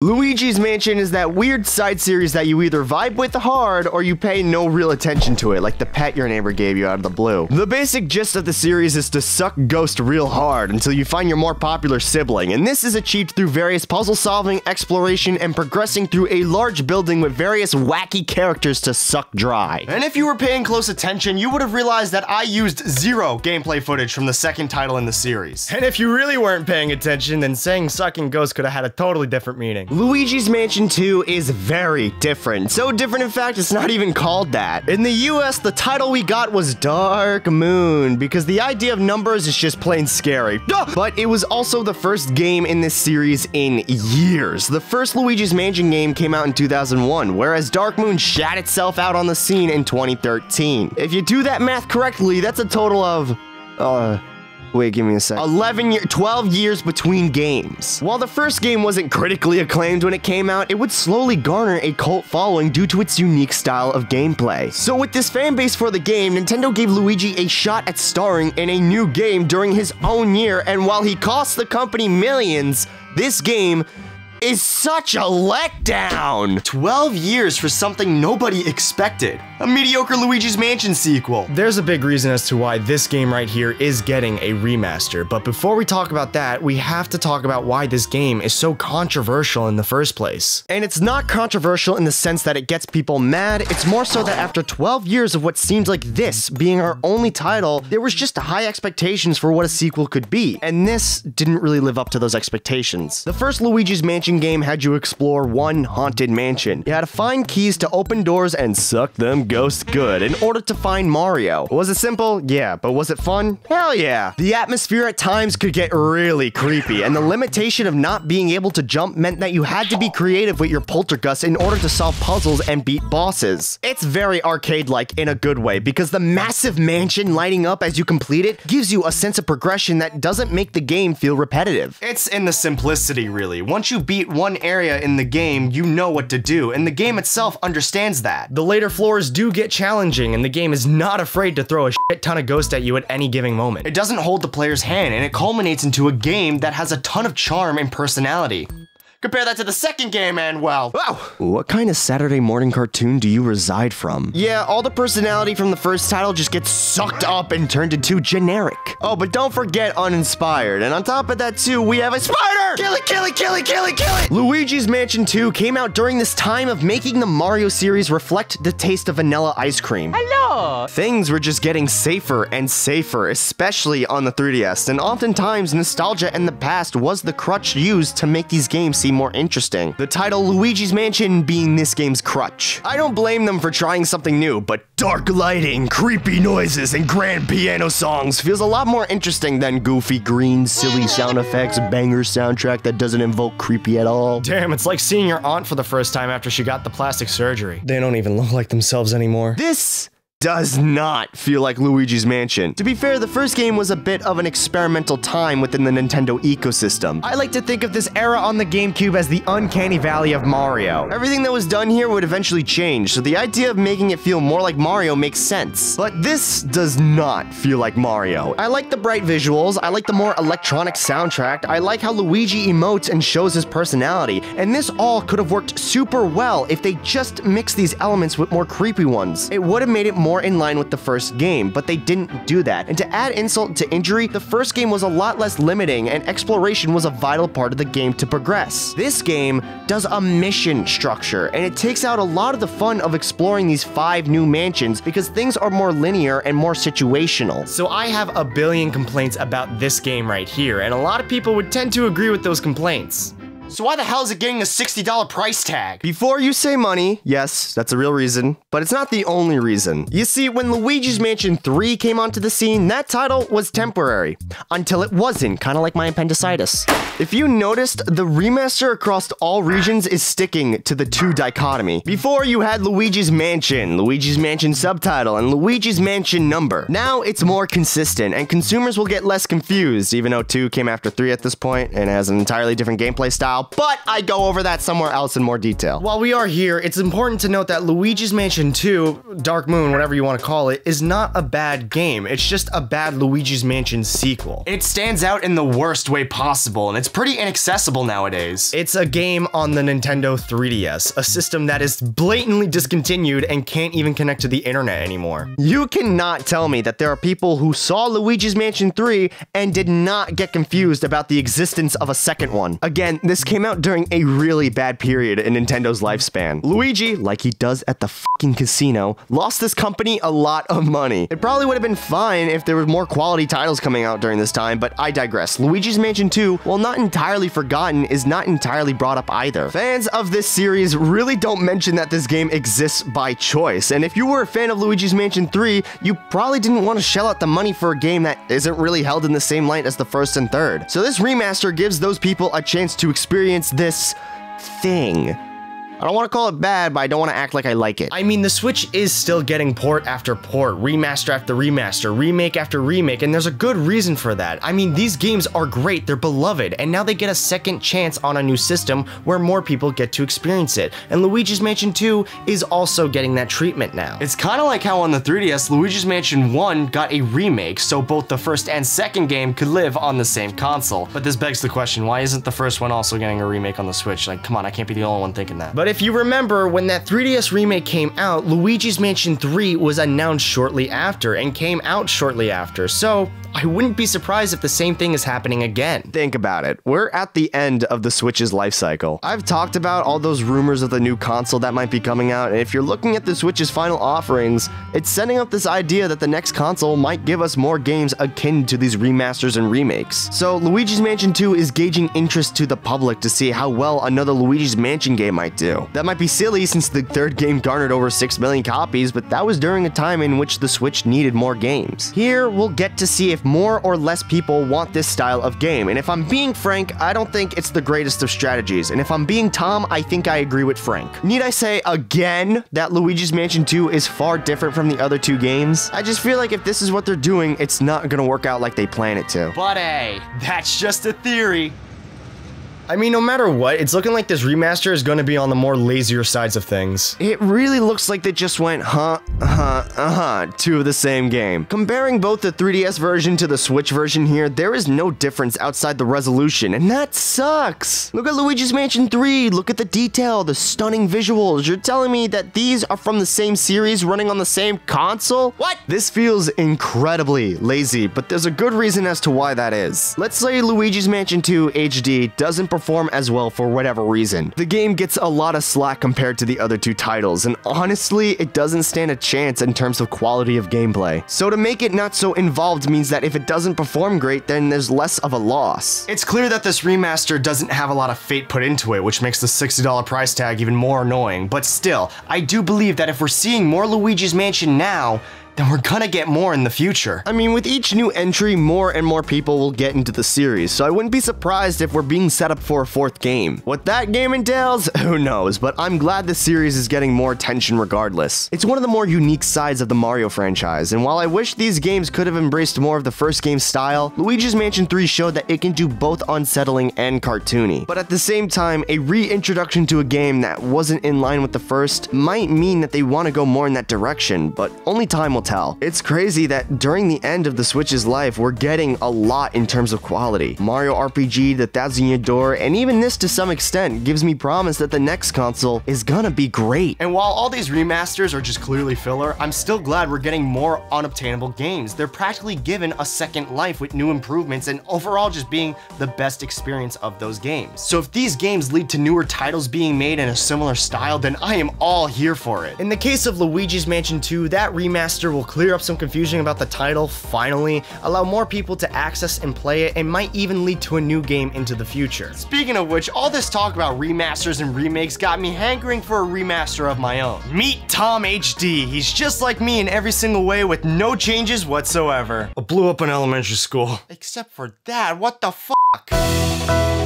Luigi's Mansion is that weird side series that you either vibe with hard or you pay no real attention to it, like the pet your neighbor gave you out of the blue. The basic gist of the series is to suck Ghost real hard until you find your more popular sibling, and this is achieved through various puzzle solving, exploration, and progressing through a large building with various wacky characters to suck dry. And if you were paying close attention, you would have realized that I used zero gameplay footage from the second title in the series. And if you really weren't paying attention, then saying sucking Ghost could have had a totally different meaning. Luigi's Mansion 2 is very different. So different, in fact, it's not even called that. In the US, the title we got was Dark Moon, because the idea of numbers is just plain scary. But it was also the first game in this series in years. The first Luigi's Mansion game came out in 2001, whereas Dark Moon shat itself out on the scene in 2013. If you do that math correctly, that's a total of, wait, give me a sec. 12 years between games. While the first game wasn't critically acclaimed when it came out, it would slowly garner a cult following due to its unique style of gameplay. So with this fan base for the game, Nintendo gave Luigi a shot at starring in a new game during his own year, and while he cost the company millions, this game is such a letdown. 12 years for something nobody expected. A mediocre Luigi's Mansion sequel. There's a big reason as to why this game right here is getting a remaster, but before we talk about that, we have to talk about why this game is so controversial in the first place. And it's not controversial in the sense that it gets people mad, it's more so that after 12 years of what seemed like this being our only title, there was just high expectations for what a sequel could be, and this didn't really live up to those expectations. The first Luigi's Mansion game had you explore one haunted mansion. You had to find keys to open doors and suck them ghosts good in order to find Mario. Was it simple? Yeah, but was it fun? Hell yeah. The atmosphere at times could get really creepy, and the limitation of not being able to jump meant that you had to be creative with your poltergust in order to solve puzzles and beat bosses. It's very arcade-like in a good way, because the massive mansion lighting up as you complete it gives you a sense of progression that doesn't make the game feel repetitive. It's in the simplicity, really. Once you beat one area in the game, you know what to do, and the game itself understands that. The later floors do get challenging, and the game is not afraid to throw a shit ton of ghosts at you at any given moment. It doesn't hold the player's hand, and it culminates into a game that has a ton of charm and personality. Compare that to the second game and, well, wow. What kind of Saturday morning cartoon do you reside from? Yeah, all the personality from the first title just gets sucked up and turned into generic. Oh, but don't forget uninspired. And on top of that too, we have a spider! Kill it, kill it, kill it, kill it, kill it! Luigi's Mansion 2 came out during this time of making the Mario series reflect the taste of vanilla ice cream. Hello! Things were just getting safer and safer, especially on the 3DS, and oftentimes nostalgia in the past was the crutch used to make these games seem more interesting. The title Luigi's Mansion being this game's crutch. I don't blame them for trying something new, but dark lighting, creepy noises, and grand piano songs feels a lot more interesting than goofy green, silly sound effects, banger soundtrack that doesn't invoke creepy at all. Damn, it's like seeing your aunt for the first time after she got the plastic surgery. They don't even look like themselves anymore. This does not feel like Luigi's Mansion. To be fair, the first game was a bit of an experimental time within the Nintendo ecosystem. I like to think of this era on the GameCube as the uncanny valley of Mario. Everything that was done here would eventually change, so the idea of making it feel more like Mario makes sense. But this does not feel like Mario. I like the bright visuals, I like the more electronic soundtrack, I like how Luigi emotes and shows his personality, and this all could have worked super well if they just mixed these elements with more creepy ones. It would have made it more in line with the first game, but they didn't do that. And to add insult to injury, the first game was a lot less limiting, and exploration was a vital part of the game to progress. This game does a mission structure, and it takes out a lot of the fun of exploring these 5 new mansions because things are more linear and more situational. So I have a billion complaints about this game right here, and a lot of people would tend to agree with those complaints. So why the hell is it getting a $60 price tag? Before you say money, yes, that's a real reason, but it's not the only reason. You see, when Luigi's Mansion 3 came onto the scene, that title was temporary. Until it wasn't, kind of like my appendicitis. If you noticed, the remaster across all regions is sticking to the 2 dichotomy. Before, you had Luigi's Mansion Subtitle, and Luigi's Mansion Number. Now, it's more consistent, and consumers will get less confused, even though 2 came after 3 at this point, and has an entirely different gameplay style. while, but I go over that somewhere else in more detail. While we are here, it's important to note that Luigi's Mansion 2, Dark Moon, whatever you want to call it, is not a bad game. It's just a bad Luigi's Mansion sequel. It stands out in the worst way possible, and it's pretty inaccessible nowadays. It's a game on the Nintendo 3DS, a system that is blatantly discontinued and can't even connect to the internet anymore. You cannot tell me that there are people who saw Luigi's Mansion 3 and did not get confused about the existence of a second one. Again, this came out during a really bad period in Nintendo's lifespan. Luigi, like he does at the fucking casino, lost this company a lot of money. It probably would have been fine if there were more quality titles coming out during this time, but I digress. Luigi's Mansion 2, while not entirely forgotten, is not entirely brought up either. Fans of this series really don't mention that this game exists by choice, and if you were a fan of Luigi's Mansion 3, you probably didn't want to shell out the money for a game that isn't really held in the same light as the first and third. So this remaster gives those people a chance to experience this thing. I don't want to call it bad, but I don't want to act like I like it. I mean, the Switch is still getting port after port, remaster after remaster, remake after remake, and there's a good reason for that. I mean, these games are great, they're beloved, and now they get a second chance on a new system where more people get to experience it. And Luigi's Mansion 2 is also getting that treatment now. It's kind of like how on the 3DS, Luigi's Mansion 1 got a remake, so both the first and second game could live on the same console. But this begs the question, why isn't the first one also getting a remake on the Switch? Like, come on, I can't be the only one thinking that. But if you remember, when that 3DS remake came out, Luigi's Mansion 3 was announced shortly after and came out shortly after, so I wouldn't be surprised if the same thing is happening again. Think about it. We're at the end of the Switch's life cycle. I've talked about all those rumors of the new console that might be coming out, and if you're looking at the Switch's final offerings, it's setting up this idea that the next console might give us more games akin to these remasters and remakes. So Luigi's Mansion 2 is gauging interest to the public to see how well another Luigi's Mansion game might do. That might be silly since the third game garnered over 6 million copies, but that was during a time in which the Switch needed more games. Here, we'll get to see if more or less people want this style of game, and if I'm being frank, I don't think it's the greatest of strategies, and if I'm being Tom, I think I agree with Frank. Need I say again that Luigi's Mansion 2 is far different from the other two games? I just feel like if this is what they're doing, it's not gonna work out like they plan it to. But hey, that's just a theory. I mean, no matter what, it's looking like this remaster is going to be on the more lazier sides of things. It really looks like they just went to the same game. Comparing both the 3DS version to the Switch version here, there is no difference outside the resolution, and that sucks. Look at Luigi's Mansion 3, look at the detail, the stunning visuals. You're telling me that these are from the same series running on the same console? What? This feels incredibly lazy, but there's a good reason as to why that is. Let's say Luigi's Mansion 2 HD doesn't perform as well for whatever reason. The game gets a lot of slack compared to the other two titles, and honestly, it doesn't stand a chance in terms of quality of gameplay. So to make it not so involved means that if it doesn't perform great, then there's less of a loss. It's clear that this remaster doesn't have a lot of fate put into it, which makes the $60 price tag even more annoying, but still, I do believe that if we're seeing more Luigi's Mansion now, then we're gonna get more in the future. I mean, with each new entry, more and more people will get into the series, so I wouldn't be surprised if we're being set up for a fourth game. What that game entails, who knows, but I'm glad the series is getting more attention regardless. It's one of the more unique sides of the Mario franchise, and while I wish these games could have embraced more of the first game's style, Luigi's Mansion 3 showed that it can do both unsettling and cartoony. But at the same time, a reintroduction to a game that wasn't in line with the first might mean that they want to go more in that direction, but only time will tell. It's crazy that during the end of the Switch's life, we're getting a lot in terms of quality. Mario RPG, The Thousand Year Door, and even this to some extent gives me promise that the next console is gonna be great. And while all these remasters are just clearly filler, I'm still glad we're getting more unobtainable games. They're practically given a second life with new improvements and overall just being the best experience of those games. So if these games lead to newer titles being made in a similar style, then I am all here for it. In the case of Luigi's Mansion 2, that remaster will clear up some confusion about the title, finally, allow more people to access and play it, and might even lead to a new game into the future. Speaking of which, all this talk about remasters and remakes got me hankering for a remaster of my own. Meet Tom HD. He's just like me in every single way with no changes whatsoever. I blew up in elementary school. Except for that, what the fuck?